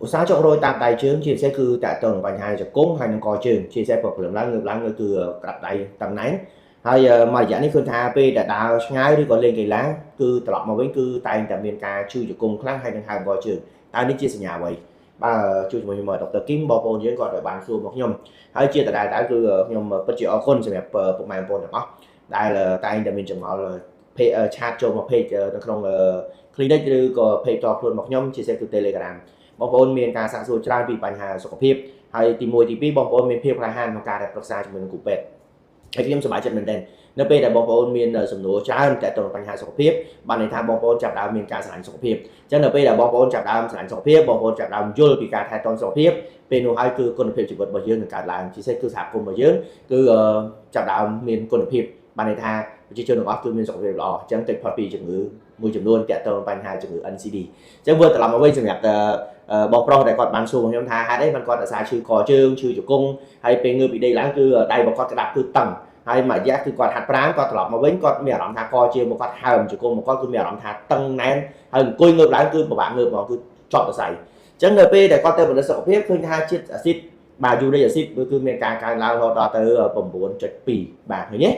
ឧស្សាហ៍ចុករយតាមដៃជើងជាពិសេសគឺតាក់ទងបញ្ហាជង្គង់ហើយនឹងកជើងជាពិសេសព្រលឹមឡើងងើបឡើងគឺក្តាប់ដៃតឹងណែនហើយមួយរយៈនេះឃើញថាពេលដែលដើរឆ្ងាយឬក៏លេងកីឡាគឺត្រឡប់មកវិញគឺតែងតែមានការឈឺជង្គង់ខ្លាំងហើយនឹងហើមកជើងតើនេះជាសញ្ញាអ្វីបាទជួយជាមួយខ្ញុំដុកទ័រគីមបងប្អូនយើងគាត់បានសួរមកខ្ញុំហើយជាដដែលគឺខ្ញុំពិតជាអរគុណសម្រាប់ពុកម៉ែបងប្អូនទាំងអស់ដែលតែងតែមានចម្ងល់ឆាតចូលមក page នៅក្នុង clinic ឬក៏ page តខ្លួនមកខ្ញុំជាពិសេសគឺ Telegram បងប្អូនមានការសាកសួរច្រើនពីបញ្ហាសុខភាពហើយទី1ទី2បងប្អូនមានភាពក្លាហានក្នុងការប្រឹក្សាជាមួយនឹងគ្រូពេទ្យហើយខ្ញុំសប្បាយចិត្តមែនទែននៅពេលដែលបងប្អូនមានសំណួរច្រើនតែទៅបញ្ហាសុខភាពបានន័យថាបងប្អូនចាប់ផ្ដើមមានការស្រឡាញ់សុខភាពអញ្ចឹងនៅពេលដែលបងប្អូនចាប់ផ្ដើមស្រឡាញ់សុខភាពបងប្អូនចាប់ផ្ដើមយល់ពីការថែទាំសុខភាពពេលនោះហើយគឺគុណភាពជីវិតរបស់យើងនឹងកើតឡើងជាពិសេសគឺសហគមន៍របស់យើងគឺចាប់ផ្ដើមមានគុណភាពបានន័យថាប្រជាជនទាំងអស់គឺមានសុខភាពល្អអញ្ចឹងតិចផុតពីជំងឺមួយចំនួនទាក់ទងបញ្ហាជំងឺ NCD អញ្ចឹងvừaត្រឡប់មកវិញសម្រាប់បងប្រុសដែលគាត់បានសួរមកខ្ញុំថាហេតុអីបានគាត់ដោយសារឈឺកជើងឈឺជង្គង់ហើយពេលងើបពីដេកឡើងគឺដៃរបស់គាត់ក្តាប់គឺតឹងហើយមួយរយៈគឺគាត់ហាត់ប្រាណគាត់ត្រឡប់មកវិញគាត់មានអារម្មណ៍ថាកជើងរបស់គាត់ហើមជង្គង់របស់គាត់គឺមានអារម្មណ៍ថាតឹងណែនហើយអង្គុយងើបឡើងគឺពិបាកងើបមកគឺជាប់សរសៃអញ្ចឹងនៅពេលដែលគាត់ទៅពិនិត្យសុខភាពឃើញថាជាតិអាស៊ីតបាទយូរីកអាស៊ីតគឺមានការកើនឡើងរហូតដល់ទៅ 9.2 បាទឃើញទេ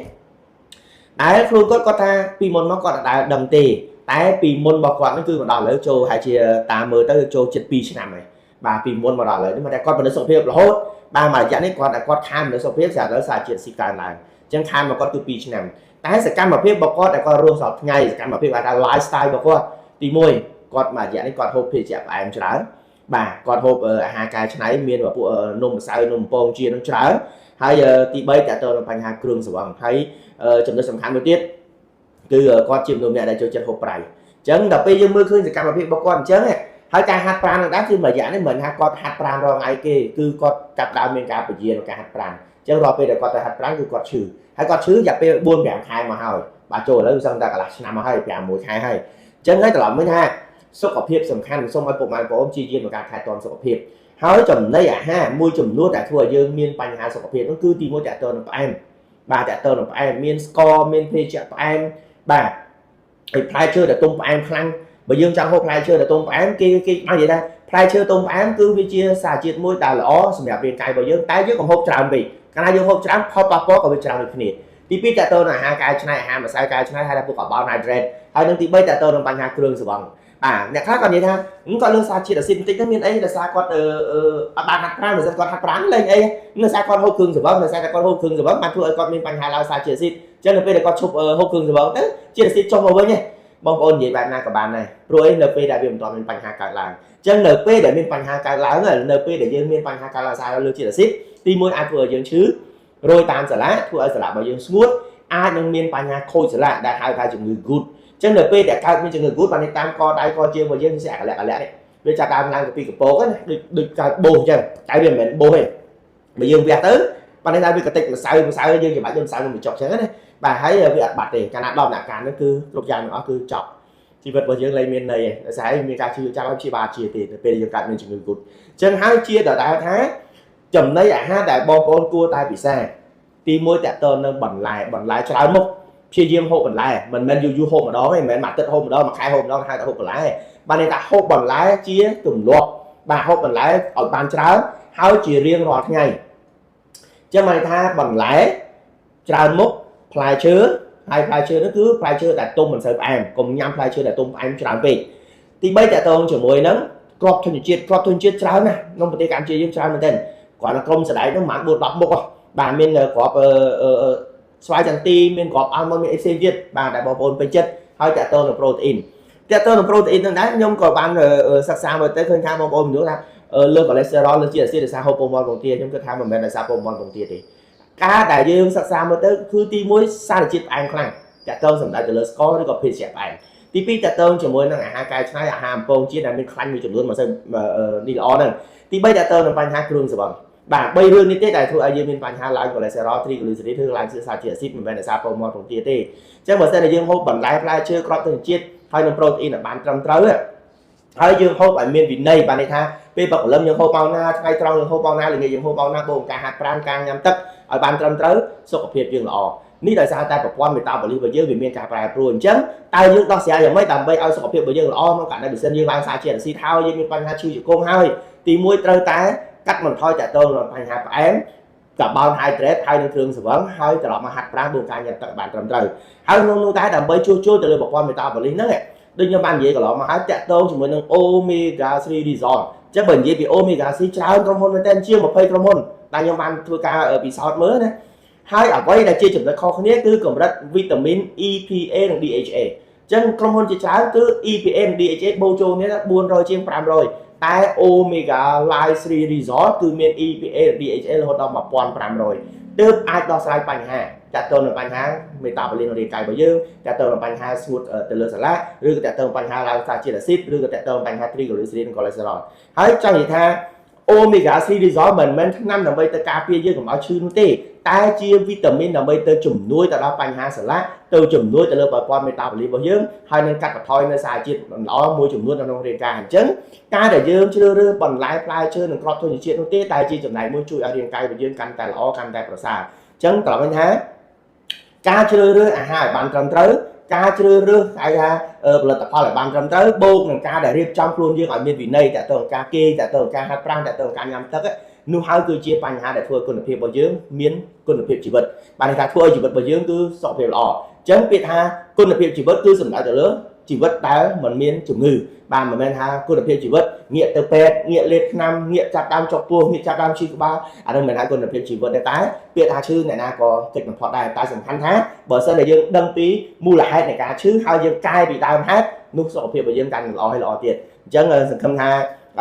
ដែលខ្លួនគាត់ថាពីមុនមកគាត់អាចដឹងទេតែពីមុនរបស់គាត់ហ្នឹងគឺមកដល់ឥឡូវចូលហើយជាតាមមើលទៅចូលជិត2ឆ្នាំហើយបាទពីមុនមកដល់ឥឡូវនេះមកតែគាត់ពិនិត្យសុខភាពរហូតបាទមួយរយៈនេះគាត់ខានពិនិត្យសុខភាពស្រាប់ឥឡូវសារជាតិស៊ីកើនឡើងអញ្ចឹងខានមកគាត់គឺ2ឆ្នាំតែសកម្មភាពរបស់គាត់ដែលគាត់រស់សពថ្ងៃសកម្មភាពថា lifestyle របស់គាត់ទី1គាត់មួយរយៈនេះគាត់ហូបភេសជ្ជៈផ្អែមច្រើនបាទគាត់ហូបអាហារកែច្នៃមានពួកនំម្សៅនំពងជានឹងច្រើនហើយទី3តើតើបញ្ហាគ្រឿងស្រវឹងហើយចំណុចសំខាន់មួយទៀតគឺគាត់ជាមនុស្សម្នាក់ដែលចូលចិត្តហូបប្រៃអញ្ចឹងដល់ពេលយើងមើលឃើញសកម្មភាពរបស់គាត់អញ្ចឹងហើយការហាត់ប្រាណនឹងដែរគឺមួយរយៈនេះមិនថាគាត់ហាត់ប្រាណរាល់ថ្ងៃទេគឺគាត់ចាប់ដើមមានការពជាក្នុងការហាត់ប្រាណអញ្ចឹងរាល់ពេលដែលគាត់ទៅហាត់ប្រាណគឺគាត់ឈឺហើយគាត់ឈឺរយៈពេល4-5 ខែមកហើយបាទចូលឥឡូវសឹងតែកន្លះឆ្នាំមកហើយ5-6 ខែហើយអញ្ចឹងហើយត្រឡប់វិញថាសុខភាពសំខាន់សូមឲ្យពុកម៉ែបងប្អូនព្យាយាមក្នុងការថែទាំសុខភាពហើយចំណីអាហារមួយចំនួនដែលធ្វើឲ្យយើងមានបញ្ហាសុខភាពនោះគឺទី1តើតើនឹងផ្អែមបាទតើតើនឹងផ្អែមមានស្ករមានភេសជ្ជៈផ្អែមបាទហើយផ្លែឈើដែលទុំផ្អែមខ្លាំងបើយើងចង់ហូបផ្លែឈើដែលទុំផ្អែមគេបាននិយាយថាផ្លែឈើទុំផ្អែមគឺវាជាសារជាតិមួយដែលល្អសម្រាប់រាងកាយរបស់យើងតែយើងកុំហូបច្រើនពេកកាលណាយើងហូបច្រើនផលប៉ះពាល់ក៏វាច្រើនដូចគ្នាទី2តើតើនឹងអាហារកែច្នៃអាហារម្សៅកែច្នៃហើយថាពួក carbohydrate ហើយនឹងទី3តើតើនឹងបញ្ហាគ្រឿងស្រវឹងអ្នកខ្លះគាត់និយាយថាគាត់លើសារជាតិអាស៊ីតបន្តិចទៅមានអីដោយសារគាត់អត់បានហាត់ប្រាណដោយសារគាត់ហាត់ប្រាណលេងអីដោយសារគាត់ហូបគ្រឿងស្រវឹងដោយសារតែគាត់ហូបគ្រឿងស្រវឹងបានធ្វើឲ្យគាត់មានបញ្ហាឡើងសារជាតិអាស៊ីតអញ្ចឹងនៅពេលដែលគាត់ឈប់ហូបគ្រឿងស្រវឹងទៅជាតិអាស៊ីតចុះមកវិញបងប្អូននិយាយបែបណាក៏បានដែរព្រោះអីនៅពេលដែលវាមិនទាន់មានបញ្ហាកើតឡើងអញ្ចឹងនៅពេលដែលមានបញ្ហាកើតឡើងនៅពេលដែលយើងមានបញ្ហាកើតឡើងសារលើជាតិអាស៊ីតទី1អាចធ្វើឲ្យយើងឈឺរោយតាមសាឡាធ្វើឲ្យសាឡារបស់យើងស្ងួតអាចនឹងមានបញ្ហាខូចសាឡាដែលហៅថាជំងឺ gútចឹងនៅពេលដែលកើតមានជំងឺ gút បានតាមកដៃកជើងរបស់យើងវាអាកលៈនេះវាចាប់ដើមឡើងពីកពកណាដូចកើតបោសអញ្ចឹងតែវាមិនមែនបោសទេបើយើងវះទៅបានថាវាកតិចម្សៅយើងច្បាច់យើងម្សៅនឹងបញ្ចុកអញ្ចឹងណាបាទហើយវាអត់បាត់ទេកាលណាដល់ដំណាក់កាលនោះគឺគ្រប់យ៉ាងទាំងអស់គឺចប់ជីវិតរបស់យើងលែងមានន័យទេដោយសារមានការជឿចាំឲ្យព្យាបាលជាទេពេលយើងកើតមានជំងឺ gút អញ្ចឹងហើយជាដដែលថាចំណីអាហារដែលបងប្អូនគួរតែពិសាទី1តើតើនៅបន្លែច្រើនមុខព្យាយាមហូបបន្លែមិនមែនយូរហូបម្ដងទេមិនមែនមួយអាទិត្យហូបម្ដងមួយខែហូបម្ដងហៅថាហូបបន្លែបានន័យថាហូបបន្លែជាទម្លាប់បាទហូបបន្លែឲ្យបានច្រើនហើយជារៀងរាល់ថ្ងៃអញ្ចឹងបានថាបន្លែច្រើនមុខផ្លែឈើហើយផ្លែឈើនោះគឺផ្លែឈើដែលទុំមិនសូវផ្អែមកុំញ៉ាំផ្លែឈើដែលទុំផ្អែមច្រើនពេកទី3តើតើជាមួយនឹងគ្រាប់ធញ្ញជាតិច្រើនណាស់ក្នុងប្រទេសកម្ពុជាយើងច្រើនមែនទែនគាត់នៅក្រុមសដៃនោះប្រហែល 4-10 មុខបាទមានគ្រាប់ស្វាយចន្ទីមានគ្រាប់អាល់ម៉ុនមានអីផ្សេងទៀតបាទដែលបងប្អូនពេញចិត្តហើយតើតើនឹងប្រូតេអ៊ីននឹងដែរខ្ញុំក៏បានសិក្សាមើលទៅឃើញថាបងប្អូនមនុស្សថាលើកូលេស្តេរ៉ុលលើជាតិអាស៊ីតដោយសារហូបពងមាន់ពងទាខ្ញុំគិតថាមិនមែនដោយសារពងមាន់ពងទាទេការដែលយើងសិក្សាមើលទៅគឺទី1សារជាតិផ្អែមខ្លាំងតើតើសម្ដៅទៅលើស្ករឬក៏ភេសជ្ជៈផ្អែមទី2តើតើជាមួយនឹងអាហារកែច្នៃអាហារអំពងជាតិដែលមានខ្លាញ់មួយចំនួនមិនសូវនេះល្អហ្នឹងទី3តើតើនឹងបញ្ហាគ្រឿងស្រវឹងបាទ3រឿងនេះទេដែលធ្វើឲ្យយើងមានបញ្ហាឡើងកូលេស្តេរ៉ុល triglyceride ធ្វើឡើងសារជាតិអាស៊ីតមិនមែនដោយសារពងមាន់ពងទាទេអញ្ចឹងបើសិនតែយើងហូបបន្លែផ្លែឈើគ្រាប់ធញ្ញជាតិហើយនឹងប្រូតេអ៊ីនឲ្យបានត្រឹមត្រូវហើយយើងហូបឲ្យមានវិន័យបានន័យថាពេលព្រឹកព្រលឹមយើងហូបម៉ោងណាថ្ងៃត្រង់យើងហូបម៉ោងណាល្ងាចយើងហូបម៉ោងណាបូកការហាត់ប្រាណការញ៉ាំទឹកឲ្យបានត្រឹមត្រូវសុខភាពយើងល្អ នេះដោយសារតែប្រព័ន្ធមេតាបូលីសរបស់យើងវាមានការប្រែប្រួលអញ្ចឹងតើយើងដោះស្រាយយ៉ាងម៉េចដើម្បីឲ្យសុខភាពរបស់យើងល្អក្នុងករណីបើសិនយើងឡើងសារជាតិអាស៊ីតហើយយើងមានបញ្ហាឈឺជង្គង់ហើយទី1ត្រូវតែកាត់បន្ថយតាក់ទងនឹងបញ្ហាផ្អែមកាបូនហៃដ្រេតហើយនឹងគ្រឿងស្រវឹងហើយត្រឡប់មកហាត់ប្រាណបួនការញ៉ាំទឹកបានត្រឹមត្រូវហើយក្នុងនោះតែដើម្បីជួសជុលទៅលើប្រព័ន្ធមេតាបូលីសហ្នឹងដូចខ្ញុំបាននិយាយកន្លងមកហើយតាក់ទងជាមួយនឹង Omega 3 Resort អញ្ចឹងបើនិយាយពី Omega 3ច្រើនក្រុមហ៊ុនមែនតើជាង20ក្រុមហ៊ុនដែលខ្ញុំបានធ្វើការពិសោធន៍មើលណាហើយអ្វីដែលជាចំណុចខុសគ្នាគឺកម្រិតវីតាមីន EPA និង DHA អញ្ចឹងក្រុមហ៊ុនជាច្រើនគឺ EPA និង DHA បូកចូលគ្នា400ជាង500តែ Omega Life 3 Resort គឺមាន EPA និង DHA រហូតដល់1500ទើបអាចដោះស្រាយបញ្ហាតាក់ទងនឹងបញ្ហាមេតាបូលីសក្នុងរាងកាយរបស់យើងតាក់ទងនឹងបញ្ហាស្ងួតទៅលើសាឡាឬក៏តាក់ទងបញ្ហាឡើងសារជាតិអាស៊ីតឬក៏តាក់ទងបញ្ហា triglyceride និង cholesterol ហើយចង់និយាយថា Omega 3 Resort មិនមែនថ្នាំដើម្បីទៅការពារយើងកុំឲ្យឈឺនោះទេតែជាវីតាមីនដើម្បីទៅជំនួយទៅដល់បញ្ហាសាឡាទៅជំនួយទៅលើប្រព័ន្ធមេតាបូលីសរបស់យើងហើយនឹងកាត់បន្ថយនៅសារជាតិល្អមួយចំនួននៅក្នុងរាងកាយអញ្ចឹងការដែលយើងជ្រើសរើសបន្លែផ្លែឈើនិងគ្រាប់ធញ្ញជាតិនោះទេតែជាចំណែកមួយជួយឲ្យរាងកាយរបស់យើងកាន់តែល្អកាន់តែប្រសើរអញ្ចឹងត្រង់វិញថាការជ្រើសរើសអាហារឲ្យបានត្រឹមត្រូវការជ្រើសរើសគេថាផលិតផលឲ្យបានត្រឹមត្រូវបូកនឹងការដែលរៀបចំខ្លួនយើងឲ្យមានវិន័យតាក់ទងការគេតាក់ទងការហាត់ប្រាណតាក់ទងការញ៉ាំទឹកនោះហើយគឺជាបញ្ហាដែលធ្វើគុណភាពរបស់យើងមានគុណភាពជីវិតបានថាធ្វើឲ្យជីវិតរបស់យើងគឺសុខភាពល្អអញ្ចឹងពាក្យថាគុណភាពជីវិតគឺសំដៅទៅលើជីវិតដែលមិនមានជំងឺបានមិនមែនថាគុណភាពជីវិតងាកទៅពេទ្យងាកលេបថ្នាំងាកចាប់ដើមចុកពោះងាកចាប់ដើមឈឺក្បាលអានោះមិនថាគុណភាពជីវិតទេតែពាក្យថាឈឺអ្នកណាក៏គិតបំផុតដែរតែសំខាន់ថាបើសិនតែយើងដឹងពីមូលហេតុនៃការឈឺហើយយើងកែពីដើមហេតុនោះសុខភាពរបស់យើងកាន់តែល្អហើយល្អទៀតអញ្ចឹងសង្ឃឹមថា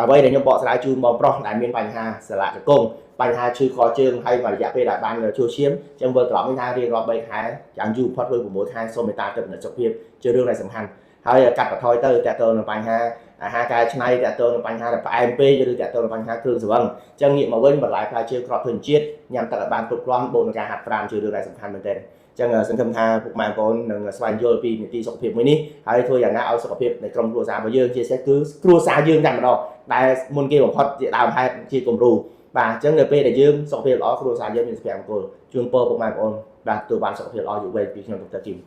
អ្វីដែលខ្ញុំបកស្រាយជូនបងប្រុសដែលមានបញ្ហាសាឡាជង្គង់បញ្ហាឈឺខជើងហើយមួយរយៈពេលដែលបានជួសឈាមអញ្ចឹងវិលត្រឡប់វិញថារៀងរាល់3ខែយ៉ាងយូរបំផុតឬ6ខែសូមមេត្តាទៅពិនិត្យសុខភាពជារឿងដែលសំខាន់ហើយកាត់បន្ថយទៅតាក់ទងនឹងបញ្ហាអាហារកែច្នៃតាក់ទងនឹងបញ្ហាដែលផ្អែមពេកឬតាក់ទងនឹងបញ្ហាគ្រឿងស្រវឹងអញ្ចឹងងាកមកវិញបន្លែផ្លែឈើគ្រាប់ធញ្ញជាតិញ៉ាំទឹកឲ្យបានគ្រប់គ្រាន់បូកនឹងការហាត់ប្រាណជារឿងដែលសំខាន់មែនទែនអញ្ចឹងសង្ឃឹមថាពុកម៉ែបងប្អូននឹងស្វែងយល់ពីនីតិសុខភាពមួយនេះហើយធ្វើយ៉ាងណាឲ្យសុខភាពនៃក្រុមគ្រួសាររបស់យើងជាពិសេសគឺគ្រួសារយើងតែម្ដងដែលមុនគេបំផុតជាដើមហេតុជាគំរូបាទអញ្ចឹងនៅពេលដែលយើងសុខភាពល្អគ្រួសារយើងមានសុភមង្គលជូនពរពុកម៉ែបងប្អូនបាទទទួលបានសុខភាពល្អយូរវែងពីខ្ញុំដុកទ័រជីម